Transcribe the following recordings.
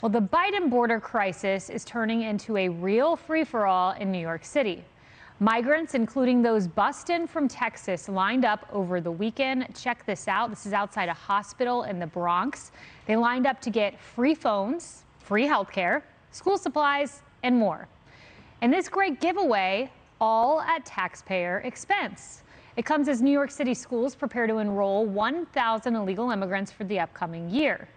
Well, the Biden border crisis is turning into a real free-for-all in New York City. Migrants, including those bussed in from Texas, lined up over the weekend. Check this out. This is outside a hospital in the Bronx. They lined up to get free phones, free health care, school supplies, and more. And this great giveaway, all at taxpayer expense. It comes as New York City schools prepare to enroll 1,000 illegal immigrants for the upcoming year.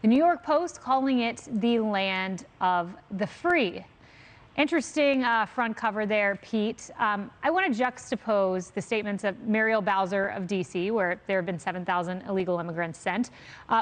The New York Post calling it the land of the free. Interesting front cover there, Pete. I want to juxtapose the statements of Muriel Bowser of D.C., where there have been 7,000 illegal immigrants sent,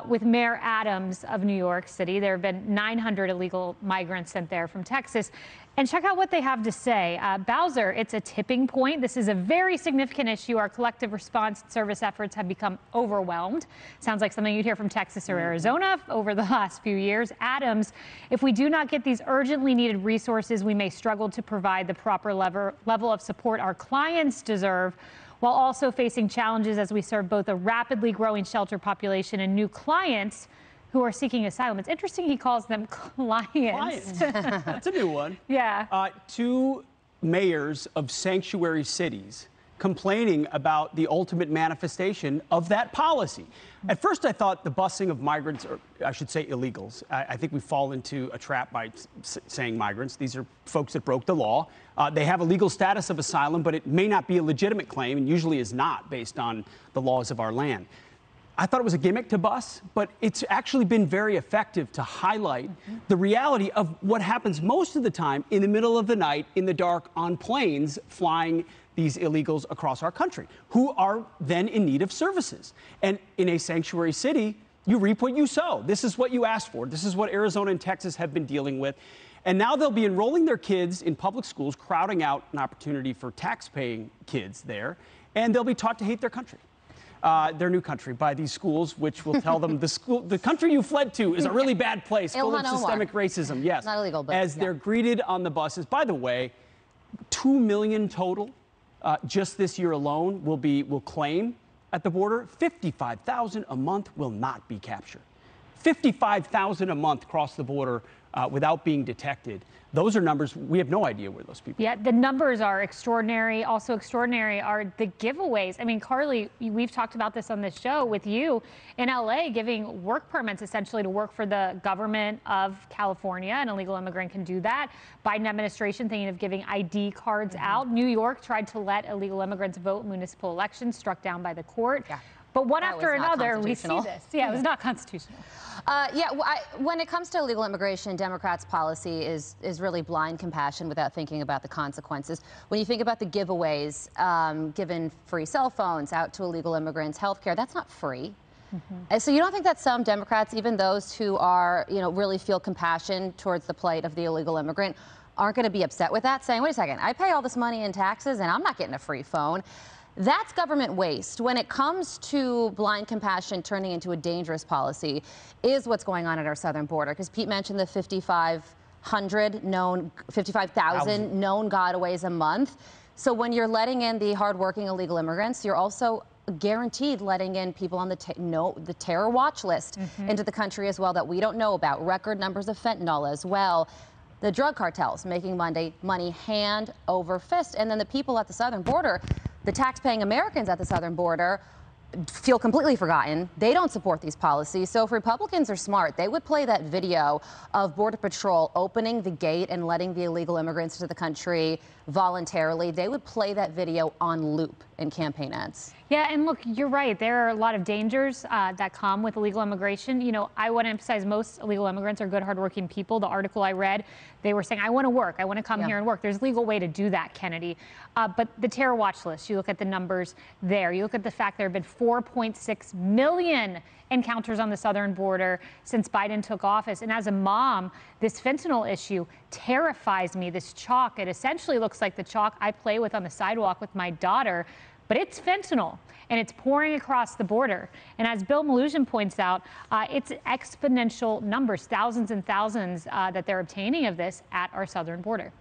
with Mayor Adams of New York City. There have been 900 illegal migrants sent there from Texas. And check out what they have to say. Bowser, it's a tipping point. This is a very significant issue. Our collective response service efforts have become overwhelmed. Sounds like something you'd hear from Texas or Arizona over the last few years. Adams, if we do not get these urgently needed resources, we may struggle to provide the proper level of support our clients deserve, while also facing challenges as we serve both a rapidly growing shelter population and new clients who are seeking asylum. It's interesting he calls them clients. That's a new one. Yeah. Two mayors of sanctuary cities complaining about the ultimate manifestation of that policy. At first, I thought the busing of migrants, or I should say illegals. I think we fall into a trap by saying migrants. These are folks that broke the law. They have a legal status of asylum, but it may not be a legitimate claim, and usually is not based on the laws of our land. I thought it was a gimmick to bus, but it's actually been very effective to highlight the reality of what happens most of the time in the middle of the night, in the dark, on planes flying these illegals across our country, who are then in need of services. And in a sanctuary city, you reap what you sow. This is what you asked for. This is what Arizona and Texas have been dealing with. And now they'll be enrolling their kids in public schools, crowding out an opportunity for tax-paying kids there, and they'll be taught to hate their country. Their new country by these schools, which will tell them the country you fled to is a really bad place, full of systemic racism. Yes, not illegal, but as they're greeted on the buses. By the way, 2 million total just this year alone will claim at the border. 55,000 a month will not be captured. 55,000 a month cross the border without being detected. Those are numbers. We have no idea where those people are. Yeah, the numbers are extraordinary. Also extraordinary are the giveaways. I mean, Carly, we've talked about this on this show with you in LA, giving work permits essentially to work for the government of California. An illegal immigrant can do that. Biden administration thinking of giving ID cards out. New York tried to let illegal immigrants vote in municipal elections, struck down by the court. Yeah. But one after another, we see this. Yeah, it was not constitutional. When it comes to illegal immigration, Democrats' policy is really blind compassion without thinking about the consequences. When you think about the giveaways, given free cell phones out to illegal immigrants, health care, that's not free. So you don't think that some Democrats, even those who are, really feel compassion towards the plight of the illegal immigrant, aren't going to be upset with that, saying, wait a second, I pay all this money in taxes and I'm not getting a free phone. That's government waste. When it comes to blind compassion turning into a dangerous policy is what's going on at our southern border. Because Pete mentioned the 55,000 known gotaways a month. So when you're letting in the hardworking illegal immigrants, you're also guaranteed letting in people on the terror watch list into the country as well that we don't know about. Record numbers of fentanyl as well. The drug cartels making money hand over fist. And then the people at the southern border, the tax-paying Americans at the southern border, feel completely forgotten. They don't support these policies. So if Republicans are smart, they would play that video of Border Patrol opening the gate and letting the illegal immigrants into the country voluntarily. They would play that video on loop in campaign ads. Yeah, and look, you're right. There are a lot of dangers that come with illegal immigration. I want to emphasize most illegal immigrants are good, hardworking people. The article I read, they were saying, I want to work. I want to come here and work. There's a legal way to do that, Kennedy. But the terror watch list, you look at the numbers there. You look at the fact there have been 4.6 million encounters on the southern border since Biden took office. And as a mom, this fentanyl issue terrifies me. This chalk, it essentially looks like the chalk I play with on the sidewalk with my daughter. But it's fentanyl, and it's pouring across the border. And as Bill Maluzhin points out, it's exponential numbers, thousands and thousands that they're obtaining of this at our southern border.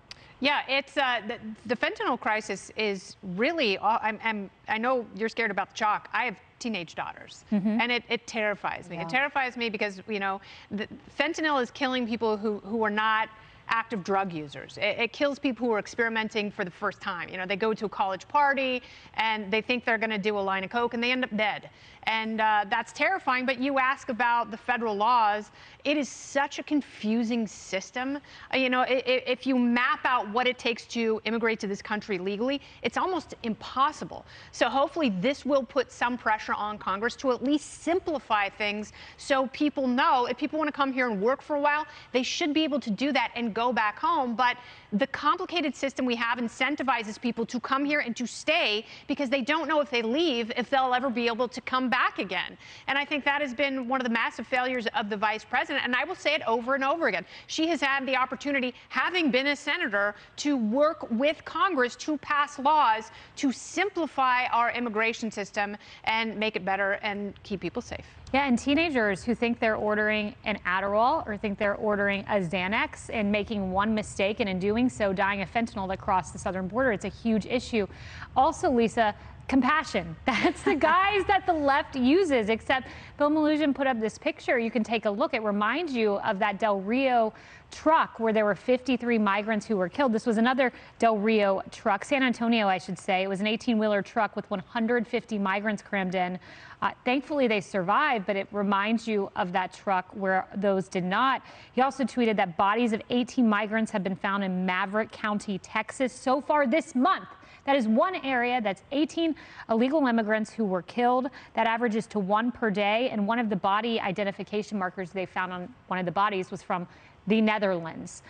Yeah, it's the fentanyl crisis is really. I know you're scared about the chalk. I have teenage daughters, and it terrifies me. Yeah. It terrifies me because fentanyl is killing people who are not active drug users. It kills people who are experimenting for the first time. They go to a college party and they think they're going to do a line of coke and they end up dead. And that's terrifying. But you ask about the federal laws. It is such a confusing system. If you map out what it takes to immigrate to this country legally, it's almost impossible. So hopefully this will put some pressure on Congress to at least simplify things so people know if people want to come here and work for a while, they should be able to do that and go back home. But the complicated system we have incentivizes people to come here and to stay because they don't know if they leave, if they'll ever be able to come back again. And I think that has been one of the massive failures of the vice president. And I will say it over and over again. She has had the opportunity, having been a senator, to work with Congress to pass laws to simplify our immigration system and make it better and keep people safe. Yeah, and teenagers who think they're ordering an Adderall or think they're ordering a Xanax and making one mistake and in doing so dying of fentanyl that crossed the southern border. It's a huge issue. Also, Lisa, compassion. That's the guise that the left uses, except Bill Maloogian put up this picture. You can take a look. It reminds you of that Del Rio truck where there were 53 migrants who were killed. This was another Del Rio truck, San Antonio, I should say. It was an 18-wheeler truck with 150 migrants crammed in. Thankfully, they survived, but it reminds you of that truck where those did not. He also tweeted that bodies of 18 migrants have been found in Maverick County, Texas, so far this month. That is one area that's 18 illegal immigrants who were killed. That averages to 1 per day. And one of the body identification markers they found on one of the bodies was from the Netherlands.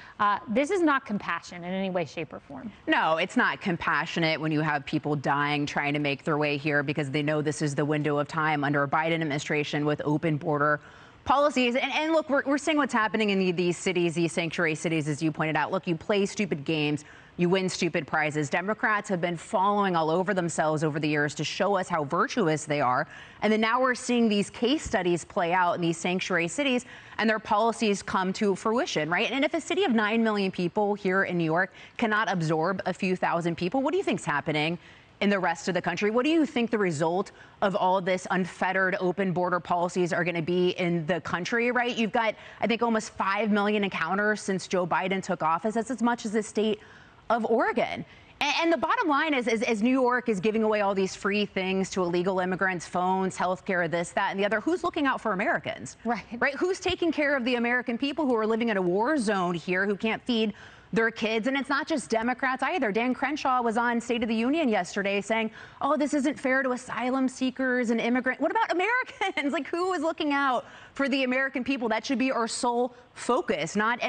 This is not compassion in any way, shape, or form. No, it's not compassionate when you have people dying trying to make their way here because they know this is the window of time under a Biden administration with open border policies. And look, we're seeing what's happening in these cities, these sanctuary cities, as you pointed out. Look, you play stupid games, you win stupid prizes. Democrats have been following all over themselves over the years to show us how virtuous they are. And then now we're seeing these case studies play out in these sanctuary cities and their policies come to fruition, right? And if a city of 9 million people here in New York cannot absorb a few thousand people, what do you think's happening in the rest of the country? What do you think the result of all this unfettered open border policies are going to be in the country, right? You've got, I think, almost 5 million encounters since Joe Biden took office. That's as much as the state of Oregon. And the bottom line is, as New York is giving away all these free things to illegal immigrants, phones, healthcare, this, that, and the other, who's looking out for Americans? Right? Who's taking care of the American people who are living in a war zone here, who can't feed their kids? And it's not just Democrats either. Dan Crenshaw was on State of the Union yesterday saying, oh, this isn't fair to asylum seekers and immigrants. What about Americans? Like, who is looking out for the American people? That should be our sole focus, not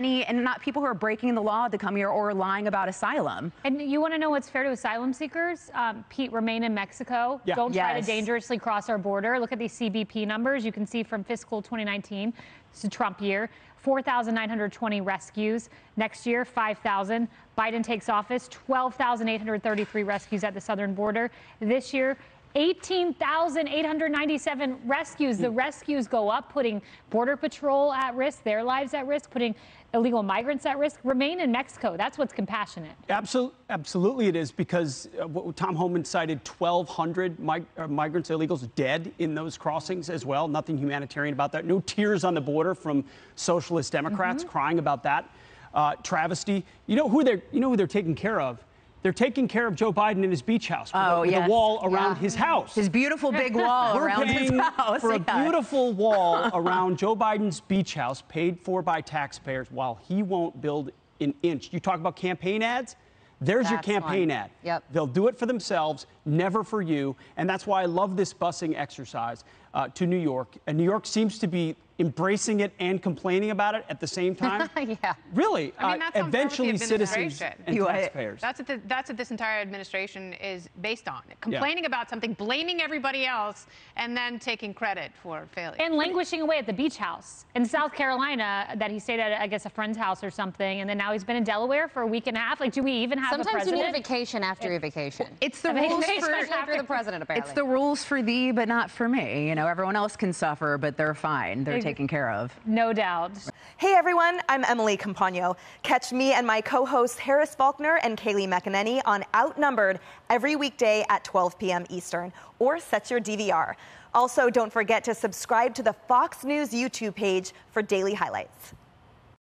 people who are breaking the law to come here or lying about asylum. And you want to know what's fair to asylum seekers? Pete, remain in Mexico. Yeah. Don't try to dangerously cross our border. Look at these CBP numbers. You can see from fiscal 2019, it's a Trump year, 4,920 rescues. Next year, 5,000. Biden takes office, 12,833 rescues at the southern border. This year, 18,897 rescues. The rescues go up, putting Border Patrol at risk, their lives at risk, putting illegal migrants at risk. Remain in Mexico. That's what's compassionate. Absolutely it is, because Tom Homan cited 1,200 migrants, illegals dead in those crossings as well. Nothing humanitarian about that. No tears on the border from socialist Democrats crying about that travesty. You know who they're taking care of? They're taking care of Joe Biden in his beach house with a wall around his house. His beautiful big wall around his house. For a beautiful wall around Joe Biden's beach house, paid for by taxpayers, while he won't build an inch. You talk about campaign ads? There's your campaign ad. Yep. They'll do it for themselves, never for you. And that's why I love this busing exercise to New York. And New York seems to be embracing it and complaining about it at the same time. Yeah. Really, I mean, that's eventually citizens and taxpayers. That's what this entire administration is based on. Complaining about something, blaming everybody else, and then taking credit for failure. And languishing away at the beach house in South Carolina that he stayed at, I guess, a friend's house or something. And then now he's been in Delaware for a week and a half. Like, do we even have a president? Sometimes you need a vacation after your vacation. It's the rules for the president, apparently. It's the rules for thee, but not for me. You know, everyone else can suffer, but they're fine. They're taken care of. No doubt. Hey everyone, I'm Emily Campagno. Catch me and my co-hosts Harris Faulkner and Kaylee McEnany on Outnumbered every weekday at 12 p.m. Eastern, or set your DVR. Also, don't forget to subscribe to the Fox News YouTube page for daily highlights.